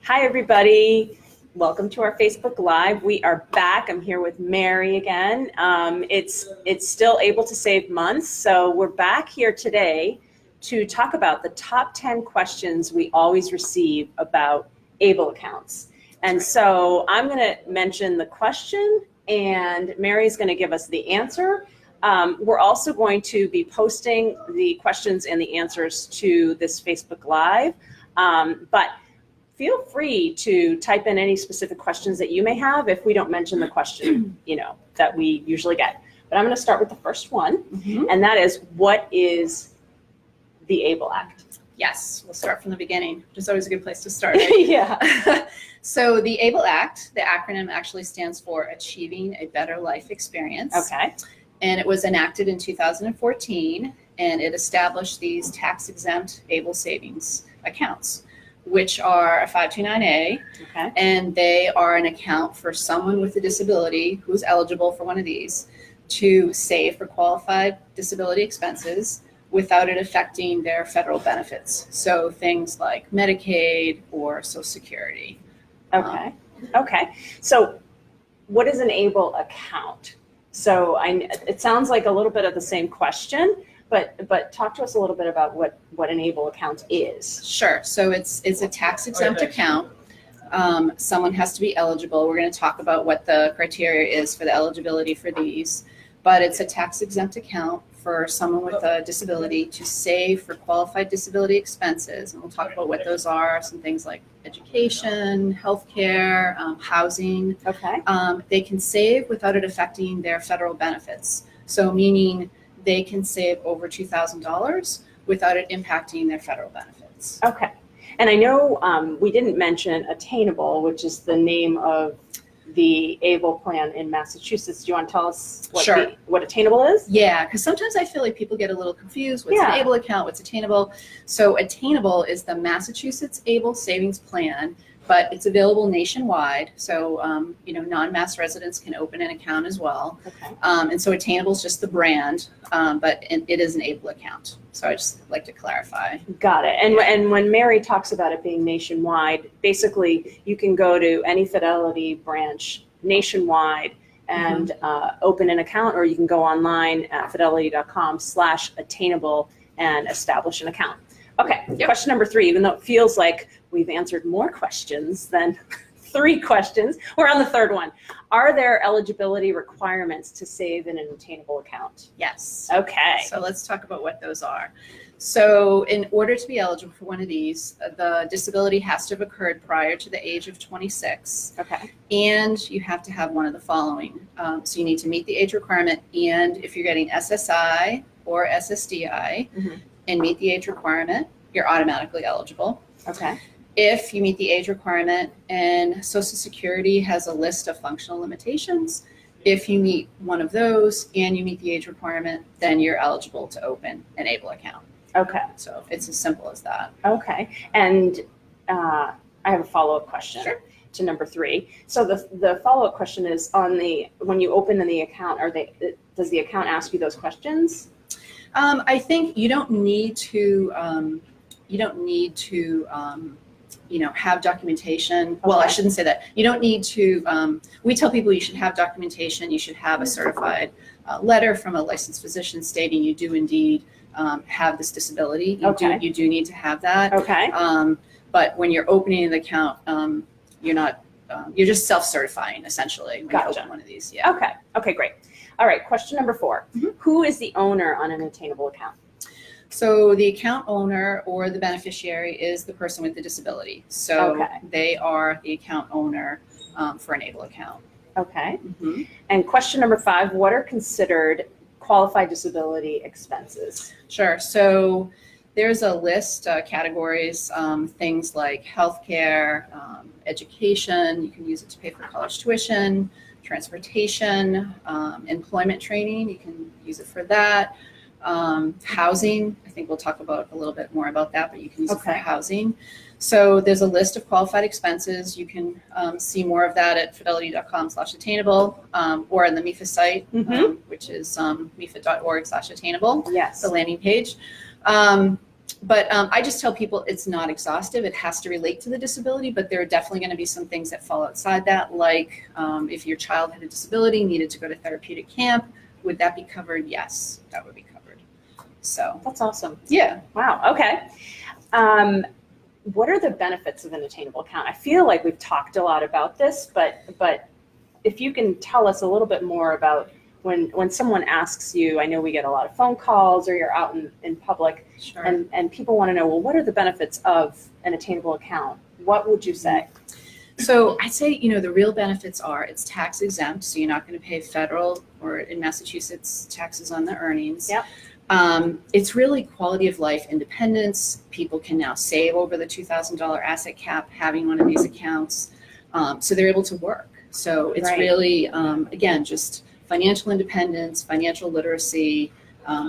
Hi, everybody. Welcome to our Facebook Live. We are back. I'm here with Mary again. It's still Able to Save Month, so we're back here today to talk about the top 10 questions we always receive about Able accounts. And so I'm going to mention the question, and Mary's going to give us the answer. We're also going to be posting the questions and the answers to this Facebook Live, but feel free to type in any specific questions that you may have if we don't mention the question, that we usually get. But I'm going to start with the first one, and that is, what is the ABLE Act? Yes, we'll start from the beginning, which is always a good place to start. Right? Yeah. So the ABLE Act, the acronym actually stands for Achieving a Better Life Experience. Okay. And it was enacted in 2014, and it established these tax-exempt ABLE savings accounts, which are a 529A, Okay. and they are an account for someone with a disability who's eligible for one of these to save for qualified disability expenses without it affecting their federal benefits. So things like Medicaid or Social Security. Okay. Okay. So what is an ABLE account? So it sounds like a little bit of the same question, but talk to us a little bit about what an ABLE account is. Sure. So it's a tax-exempt account. Someone has to be eligible. We're going to talk about what the criteria is for the eligibility for these, but it's a tax-exempt account for someone with a disability to save for qualified disability expenses. And we'll talk about what those are, some things like education, healthcare, housing. Okay. They can save without it affecting their federal benefits. So meaning they can save over $2,000 without it impacting their federal benefits. Okay. And I know we didn't mention Attainable, which is the name of the ABLE plan in Massachusetts. Do you want to tell us what Attainable is? Yeah, because sometimes I feel like people get a little confused. What's an ABLE account? What's Attainable? So Attainable is the Massachusetts ABLE Savings Plan, but it's available nationwide. So, non-Mass residents can open an account as well. Okay. And so Attainable is just the brand, but it is an ABLE account. So I just like to clarify. Got it. And when Mary talks about it being nationwide, basically you can go to any Fidelity branch nationwide and open an account, or you can go online at fidelity.com/attainable and establish an account. Okay, Question number 3, even though it feels like we've answered more questions than 3 questions, we're on the third one. Are there eligibility requirements to save in an Attainable account? Yes. Okay. So let's talk about what those are. So in order to be eligible for one of these, the disability has to have occurred prior to the age of 26. Okay. And you have to have one of the following. So you need to meet the age requirement, and if you're getting SSI or SSDI and meet the age requirement, you're automatically eligible. Okay. If you meet the age requirement and Social Security has a list of functional limitations, if you meet one of those and you meet the age requirement, then you're eligible to open an ABLE account. Okay. So it's as simple as that. Okay. And I have a follow-up question to number 3. So the follow-up question is when you open the account, does the account ask you those questions? I think you don't need to have documentation. Well, I shouldn't say that. You don't need to, we tell people you should have documentation. You should have a certified letter from a licensed physician stating you do indeed have this disability. You do need to have that. Okay. But when you're opening an account, you're just self-certifying essentially when you open one of these. Yeah. Okay. Okay, great. All right. Question number 4. Who is the owner on an Attainable account? So the account owner or the beneficiary is the person with the disability. So they are the account owner for an ABLE account. Okay. And question number 5, what are considered qualified disability expenses? Sure. So there's a list, categories, things like healthcare, education. You can use it to pay for college tuition, transportation, employment training. You can use it for that. Housing, I think we'll talk about a little bit more about that, but you can use it for housing. So there's a list of qualified expenses. You can see more of that at fidelity.com/attainable or on the MEFA site, which is mefa.org/attainable, yes, the landing page. But I just tell people it's not exhaustive. It has to relate to the disability, but there are definitely going to be some things that fall outside that, like if your child had a disability, needed to go to therapeutic camp, would that be covered? Yes, that would be covered. So That's awesome. yeah. Wow. Okay. What are the benefits of an attainable account? I feel like we've talked a lot about this, but if you can tell us a little bit more about when someone asks you, I know we get a lot of phone calls or you're out in public, Sure. and people want to know, well, what are the benefits of an attainable account? What would you say? So I'd say, the real benefits are it's tax exempt, so you're not going to pay federal or in Massachusetts taxes on the earnings. Yep. It's really quality of life independence. People can now save over the $2,000 asset cap having one of these accounts, so they're able to work. So it's Right. really, again, just financial independence, financial literacy,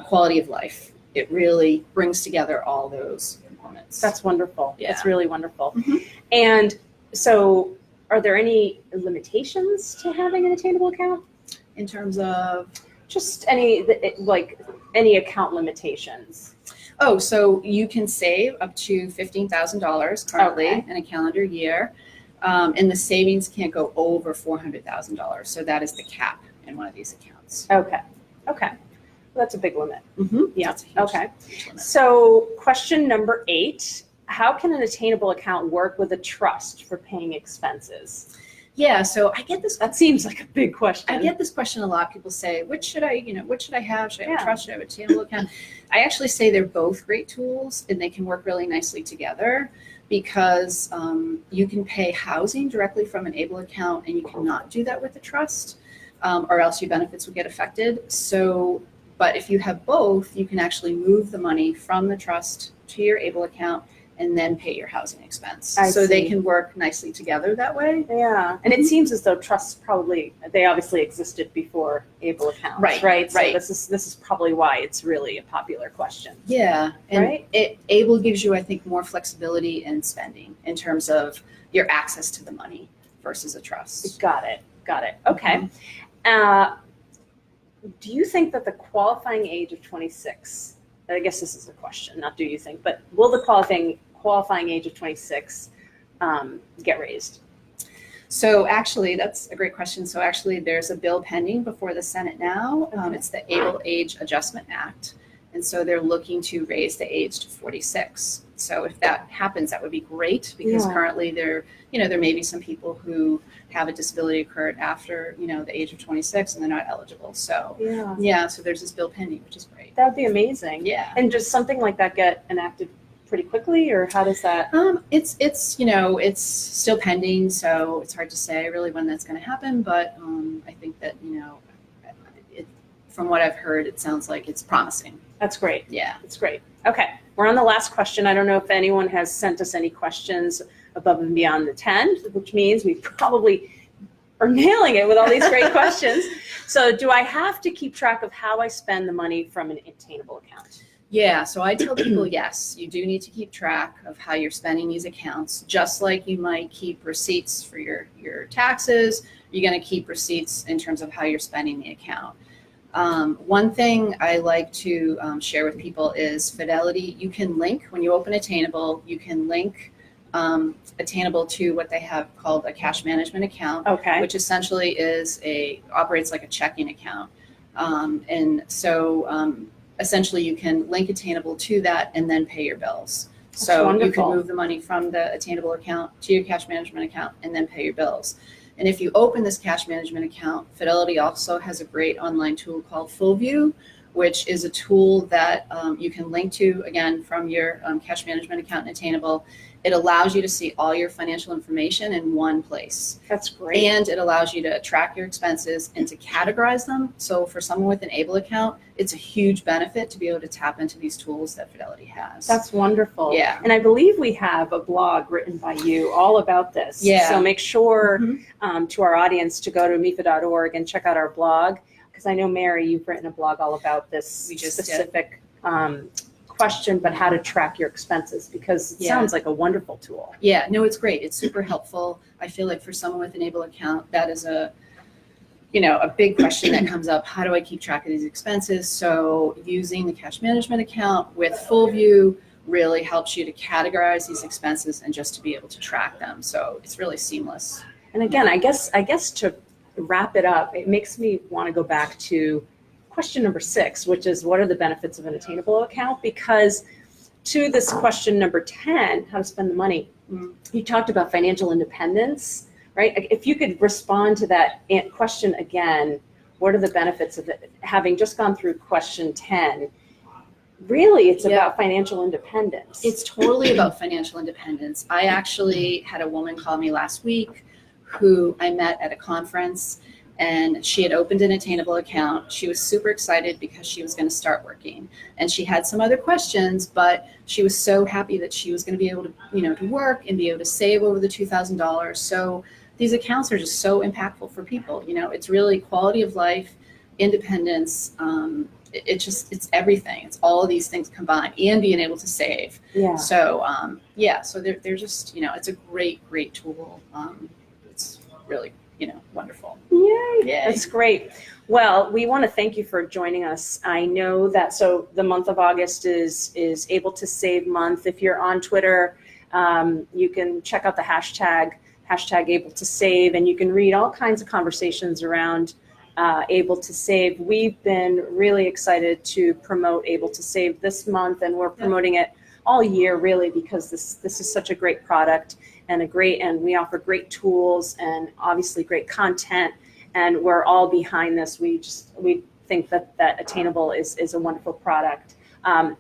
quality of life. It really brings together all those components. That's wonderful. Yeah. That's really wonderful. Mhm. And so are there any limitations to having an attainable account? In terms of, Just any account limitations? oh, so you can save up to $15,000 currently Okay. in a calendar year, and the savings can't go over $400,000. So that is the cap in one of these accounts. Okay. Well, that's a big limit. Mm-hmm. Yeah. That's a huge, Okay. huge limit. So question number 8, how can an attainable account work with a trust for paying expenses? Yeah, so I get this. That seems like a big question. I get this question a lot. People say, "What should I have? Should I have Yeah. a trust? Should I have a attainable account?" I actually say they're both great tools, and they can work really nicely together because you can pay housing directly from an ABLE account, and you cannot do that with a trust, or else your benefits would get affected. So, but if you have both, you can actually move the money from the trust to your ABLE account and then pay your housing expense. So they see. can work nicely together that way. Yeah, and it seems as though trusts they obviously existed before ABLE accounts, Right, right? So right. this is probably why it's really a popular question. Yeah, and Right? ABLE gives you, I think, more flexibility in spending in terms of your access to the money versus a trust. Got it. Okay. Mm-hmm. Do you think that the qualifying age of 26, I guess this is a question, not do you think, but will the qualifying age of 26 get raised? So actually, that's a great question. So actually, there's a bill pending before the Senate now. It's the ABLE Age Adjustment Act. And so they're looking to raise the age to 46. So if that happens, that would be great because Yeah. currently there may be some people who have a disability occurred after, the age of 26 and they're not eligible. So Yeah. so there's this bill pending, which is great. That would be amazing. Yeah. And does something like that get enacted pretty quickly, or how does that? It's still pending, so it's hard to say really when that's going to happen. But I think that from what I've heard, it sounds like it's promising. That's great. Yeah. That's great. Okay, we're on the last question. I don't know if anyone has sent us any questions above and beyond the 10, which means we probably are nailing it with all these great questions. So do I have to keep track of how I spend the money from an attainable account? Yeah, so I tell people, yes, you do need to keep track of how you're spending these accounts, just like you might keep receipts for your taxes. You're going to keep receipts in terms of how you're spending the account. One thing I like to share with people is Fidelity. You can link, when you open Attainable, you can link Attainable to what they have called a cash management account, Okay. which essentially operates like a checking account. And so essentially you can link Attainable to that and then pay your bills. That's So you wonderful. can move the money from the Attainable account to your cash management account and then pay your bills. And if you open this cash management account, Fidelity also has a great online tool called Full View, which is a tool that you can link to, again, from your cash management account in Attainable. It allows you to see all your financial information in one place. That's great. And it allows you to track your expenses and to categorize them. So for someone with an ABLE account, it's a huge benefit to be able to tap into these tools that Fidelity has. That's wonderful. Yeah. And I believe we have a blog written by you all about this. Yeah. So make sure Mhm. to our audience to go to MEFA.org and check out our blog, because I know, Mary, you've written a blog all about this We just did. specific question, but how to track your expenses, because it Yeah. sounds like a wonderful tool. Yeah, no, it's great. It's super helpful. I feel like for someone with an ABLE account, that is a big question that comes up. How do I keep track of these expenses? So using the cash management account with Full View really helps you to categorize these expenses and just to be able to track them. So it's really seamless. And again, I guess to wrap it up, it makes me want to go back to question number 6, which is what are the benefits of an Attainable account? Because to this question number 10, how to spend the money, you talked about financial independence, right? If you could respond to that question again, what are the benefits of it? Having just gone through question 10, really it's about financial independence. It's totally about financial independence. I actually had a woman call me last week who I met at a conference, and she had opened an Attainable account. She was super excited because she was going to start working, and she had some other questions, but she was so happy that she was going to be able to, to work and be able to save over the $2,000. So these accounts are just so impactful for people. It's really quality of life, independence. It's everything. It's all of these things combined, and being able to save. Yeah. So so they're just, it's a great tool. It's really, wonderful. Yay. Yay. That's great. Well, we want to thank you for joining us. I know that, so the month of August is Able to Save month. If you're on Twitter, you can check out the hashtag Able to Save, and you can read all kinds of conversations around Able to Save. We've been really excited to promote Able to Save this month, and we're promoting it all year really because this is such a great product and we offer great tools and obviously great content, and we're all behind this. We think that Attainable is a wonderful product.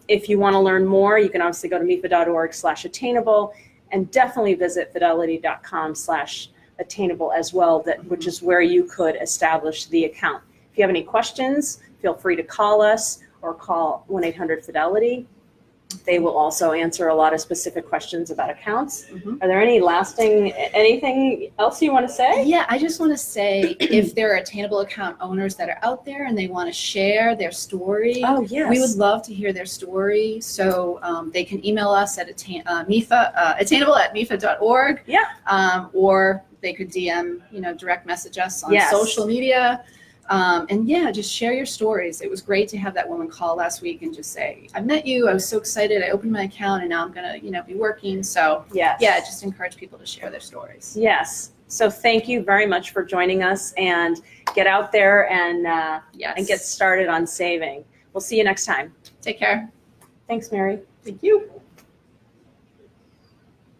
If you want to learn more, you can obviously go to mefa.org/attainable, and definitely visit fidelity.com/attainable as well, which is where you could establish the account. If you have any questions, feel free to call us or call 1-800-FIDELITY. They will also answer a lot of specific questions about accounts. Are there anything else you want to say? Yeah, I just want to say, if there are Attainable account owners that are out there and they want to share their story, we would love to hear their story. So they can email us at attainable@mefa.org. Or they could DM, direct message us on social media. And just share your stories. It was great to have that woman call last week and just say, I met you, I was so excited, I opened my account, and now I'm going to, be working. So just encourage people to share their stories. Yes. So thank you very much for joining us, and get out there and get started on saving. We'll see you next time. Take care. Thanks, Mary. Thank you.